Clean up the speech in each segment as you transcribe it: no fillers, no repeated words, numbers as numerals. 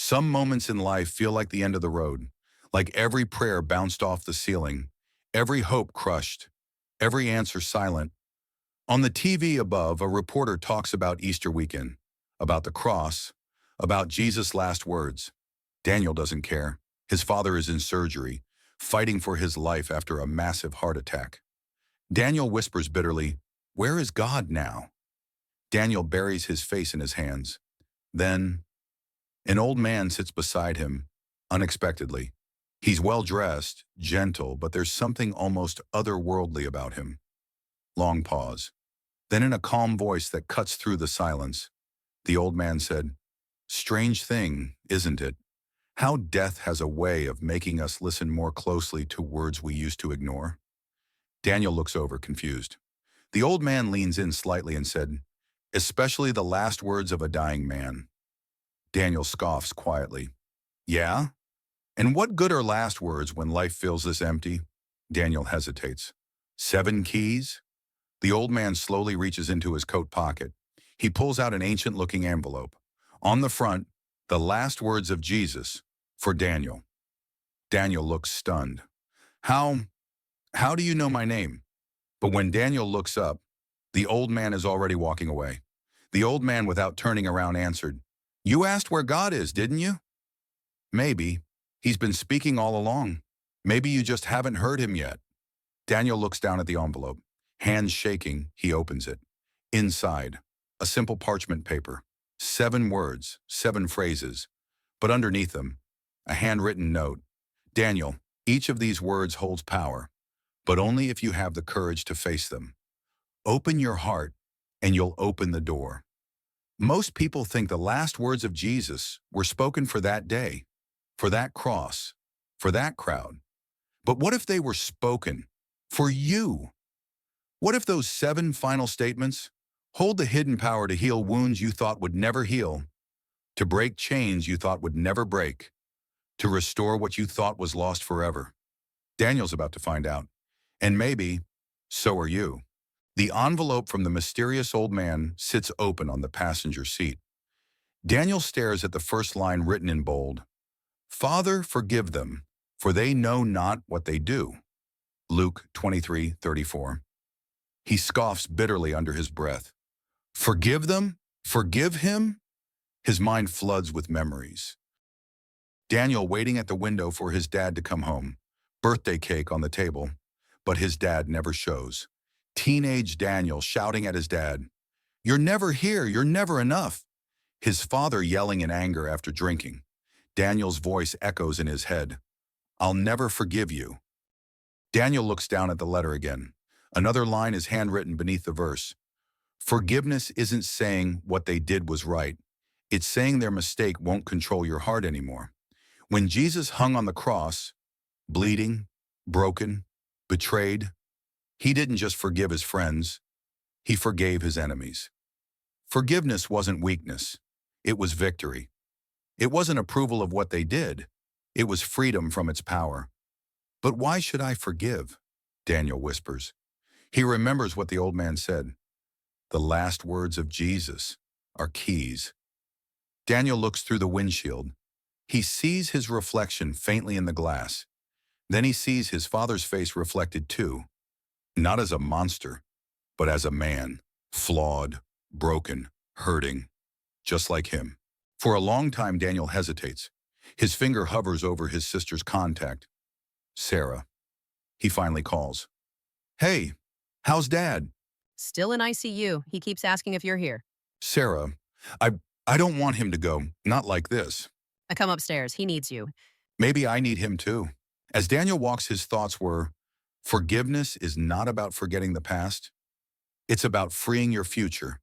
Some moments in life feel like the end of the road, like every prayer bounced off the ceiling, every hope crushed, every answer silent. On the TV above, a reporter talks about Easter weekend, about the cross, about Jesus' last words. Daniel doesn't care. His father is in surgery, fighting for his life after a massive heart attack. Daniel whispers bitterly, "Where is God now?" Daniel buries his face in his hands. Then, an old man sits beside him, unexpectedly. He's well-dressed, gentle, but there's something almost otherworldly about him. Long pause. Then in a calm voice that cuts through the silence, the old man said, "Strange thing, isn't it? How death has a way of making us listen more closely to words we used to ignore." Daniel looks over, confused. The old man leans in slightly and said, "Especially the last words of a dying man." Daniel scoffs quietly. "Yeah? And what good are last words when life feels this empty?" Daniel hesitates. "7 keys?" The old man slowly reaches into his coat pocket. He pulls out an ancient-looking envelope. On the front, the last words of Jesus, for Daniel. Daniel looks stunned. How do you know my name?" But when Daniel looks up, the old man is already walking away. The old man, without turning around, answered, "You asked where God is, didn't you?" "Maybe. He's been speaking all along. Maybe you just haven't heard him yet." Daniel looks down at the envelope. Hands shaking, he opens it. Inside, a simple parchment paper. 7 words, 7 phrases. But underneath them, a handwritten note. "Daniel, each of these words holds power, but only if you have the courage to face them. Open your heart, and you'll open the door." Most people think the last words of Jesus were spoken for that day, for that cross, for that crowd. But what if they were spoken for you? What if those 7 final statements hold the hidden power to heal wounds you thought would never heal, to break chains you thought would never break, to restore what you thought was lost forever? Daniel's about to find out. And maybe, so are you. The envelope from the mysterious old man sits open on the passenger seat. Daniel stares at the first line written in bold. "Father, forgive them, for they know not what they do." Luke 23:34. He scoffs bitterly under his breath. Forgive them? Forgive him? His mind floods with memories. Daniel waiting at the window for his dad to come home. Birthday cake on the table, but his dad never shows. Teenage Daniel shouting at his dad, "You're never here, you're never enough." His father yelling in anger after drinking. Daniel's voice echoes in his head, "I'll never forgive you." Daniel looks down at the letter again. Another line is handwritten beneath the verse. Forgiveness isn't saying what they did was right. It's saying their mistake won't control your heart anymore. When Jesus hung on the cross, bleeding, broken, betrayed, he didn't just forgive his friends, he forgave his enemies. Forgiveness wasn't weakness, it was victory. It wasn't approval of what they did, it was freedom from its power. "But why should I forgive?" Daniel whispers. He remembers what the old man said. The last words of Jesus are keys. Daniel looks through the windshield. He sees his reflection faintly in the glass. Then he sees his father's face reflected too, not as a monster, but as a man, flawed, broken, hurting, just like him. For a long time, Daniel hesitates. His finger hovers over his sister's contact. Sarah. He finally calls. "Hey, how's Dad?" Still in ICU. He keeps asking if you're here. "Sarah, I don't want him to go, not like this." I come upstairs. He needs you. "Maybe I need him too." As Daniel walks, his thoughts were, forgiveness is not about forgetting the past. It's about freeing your future.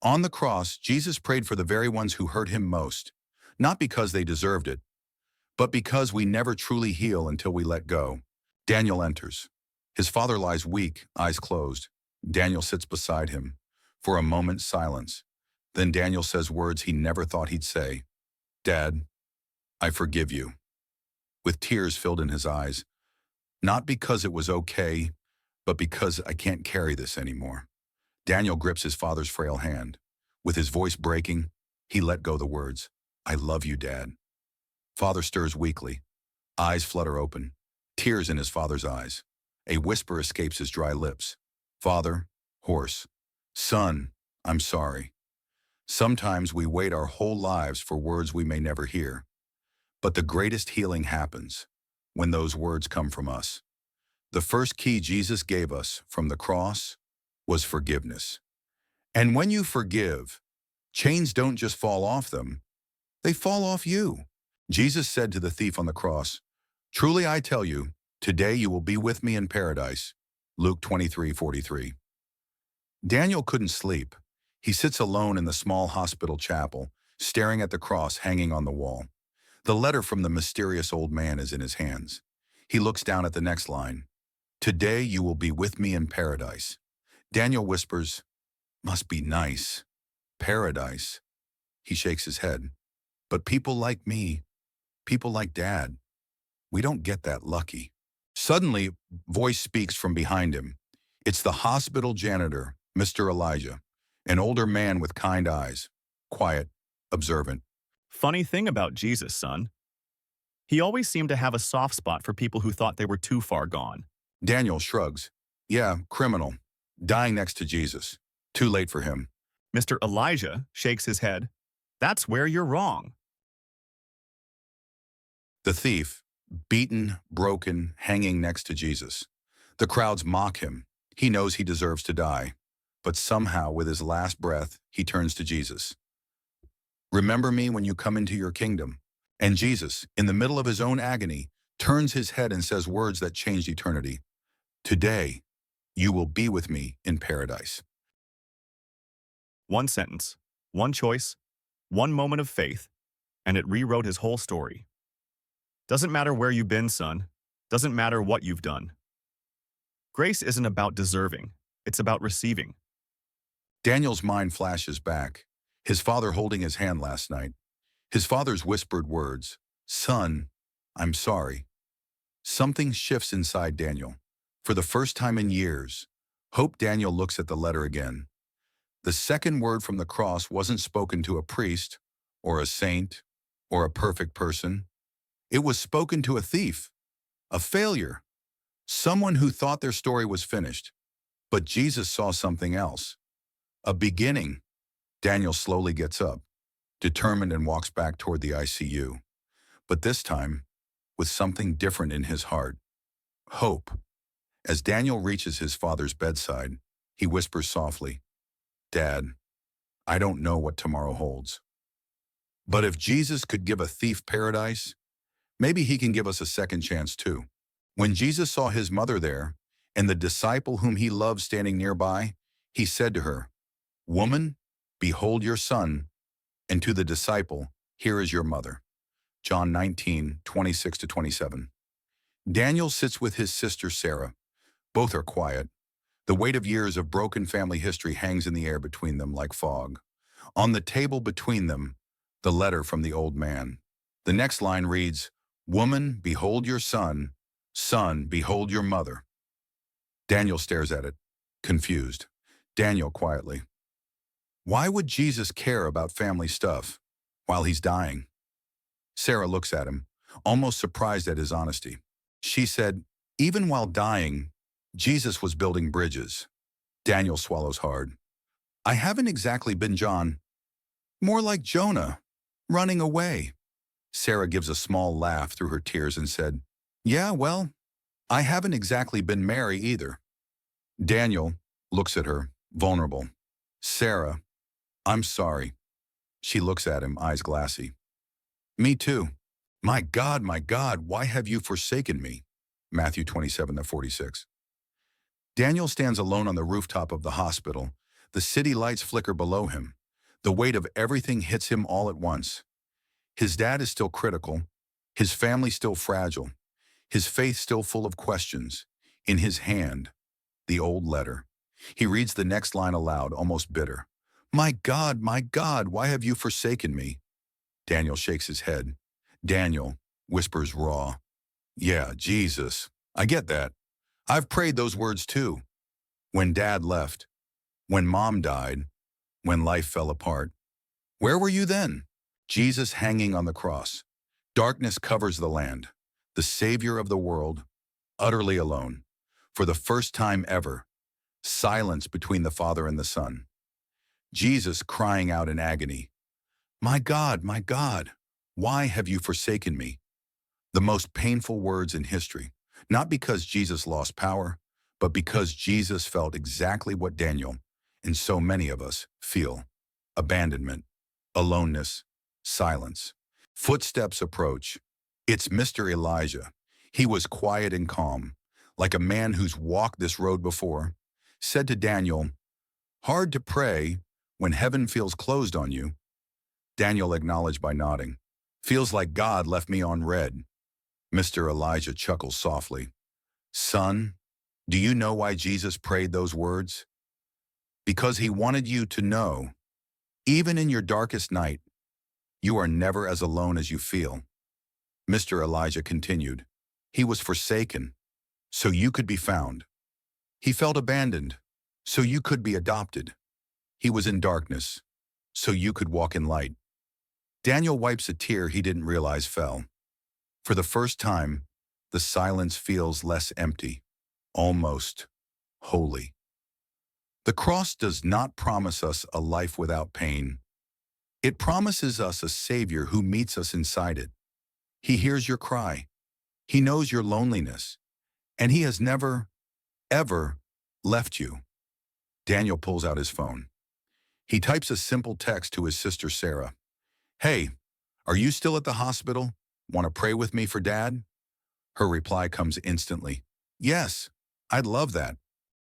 On the cross, Jesus prayed for the very ones who hurt him most, not because they deserved it, but because we never truly heal until we let go. Daniel enters. His father lies weak, eyes closed. Daniel sits beside him. For a moment, silence. Then Daniel says words he never thought he'd say. "Dad, I forgive you." With tears filled in his eyes. "Not because it was okay, but because I can't carry this anymore." Daniel grips his father's frail hand. With his voice breaking, he let go the words, "I love you, Dad." Father stirs weakly. Eyes flutter open. Tears in his father's eyes. A whisper escapes his dry lips. Father, hoarse. Son, I'm sorry. Sometimes we wait our whole lives for words we may never hear. But the greatest healing happens when those words come from us. The first key Jesus gave us from the cross was forgiveness. And when you forgive, chains don't just fall off them, they fall off you. Jesus said to the thief on the cross, "Truly I tell you, today you will be with me in paradise." Luke 23:43. Daniel couldn't sleep. He sits alone in the small hospital chapel, staring at the cross hanging on the wall. The letter from the mysterious old man is in his hands. He looks down at the next line. "Today you will be with me in paradise." Daniel whispers, "Must be nice. Paradise." He shakes his head. "But people like me, people like Dad, we don't get that lucky." Suddenly, voice speaks from behind him. It's the hospital janitor, Mr. Elijah, an older man with kind eyes, quiet, observant. Funny thing about Jesus, son. He always seemed to have a soft spot for people who thought they were too far gone. Daniel shrugs. "Yeah, criminal. Dying next to Jesus. Too late for him." Mr. Elijah shakes his head. That's where you're wrong. The thief, beaten, broken, hanging next to Jesus. The crowds mock him. He knows he deserves to die. But somehow, with his last breath, he turns to Jesus. "Remember me when you come into your kingdom." And Jesus, in the middle of his own agony, turns his head and says words that changed eternity. "Today, you will be with me in paradise." One sentence, one choice, one moment of faith, and it rewrote his whole story. Doesn't matter where you've been, son. Doesn't matter what you've done. Grace isn't about deserving. It's about receiving. Daniel's mind flashes back. His father holding his hand last night. His father's whispered words, "Son, I'm sorry." Something shifts inside Daniel. For the first time in years, Hope Daniel looks at the letter again. The second word from the cross wasn't spoken to a priest, or a saint, or a perfect person. It was spoken to a thief, a failure, someone who thought their story was finished. But Jesus saw something else. A beginning. Daniel slowly gets up, determined, and walks back toward the ICU. But this time, with something different in his heart. Hope. As Daniel reaches his father's bedside, he whispers softly, "Dad, I don't know what tomorrow holds. But if Jesus could give a thief paradise, maybe he can give us a second chance too." When Jesus saw his mother there, and the disciple whom he loved standing nearby, he said to her, "Woman, behold your son," and to the disciple, "Here is your mother." John 19:26-27. Daniel sits with his sister Sarah. Both are quiet. The weight of years of broken family history hangs in the air between them like fog. On the table between them, the letter from the old man. The next line reads, "Woman, behold your son. Son, behold your mother." Daniel stares at it, confused. Daniel quietly, "Why would Jesus care about family stuff while he's dying?" Sarah looks at him, almost surprised at his honesty. She said, "Even while dying, Jesus was building bridges." Daniel swallows hard. "I haven't exactly been John. More like Jonah, running away." Sarah gives a small laugh through her tears and said, "Yeah, well, I haven't exactly been Mary either." Daniel looks at her, vulnerable. "Sarah, I'm sorry." She looks at him, eyes glassy. "Me too. My God, why have you forsaken me?" Matthew 27:46. Daniel stands alone on the rooftop of the hospital. The city lights flicker below him. The weight of everything hits him all at once. His dad is still critical. His family still fragile. His faith still full of questions. In his hand, the old letter. He reads the next line aloud, almost bitter. My God, why have you forsaken me?" Daniel shakes his head. Daniel whispers raw, "Yeah, Jesus, I get that. I've prayed those words too. When Dad left, when Mom died, when life fell apart. Where were you then? Jesus hanging on the cross. Darkness covers the land, the Savior of the world, utterly alone. For the first time ever, silence between the Father and the Son. Jesus crying out in agony, my God, why have you forsaken me?" The most painful words in history, not because Jesus lost power, but because Jesus felt exactly what Daniel and so many of us feel: abandonment, aloneness, silence. Footsteps approach. It's Mr. Elijah. He was quiet and calm, like a man who's walked this road before. Said to Daniel, "Hard to pray when heaven feels closed on you." Daniel acknowledged by nodding. "Feels like God left me on red." Mr. Elijah chuckles softly. "Son, do you know why Jesus prayed those words? Because he wanted you to know, even in your darkest night, you are never as alone as you feel." Mr. Elijah continued, "He was forsaken, so you could be found. He felt abandoned, so you could be adopted. He was in darkness, so you could walk in light." Daniel wipes a tear he didn't realize fell. For the first time, the silence feels less empty, almost holy. The cross does not promise us a life without pain. It promises us a Savior who meets us inside it. He hears your cry. He knows your loneliness. And he has never, ever left you. Daniel pulls out his phone. He types a simple text to his sister Sarah. "Hey, are you still at the hospital? Want to pray with me for Dad?" Her reply comes instantly. "Yes, I'd love that."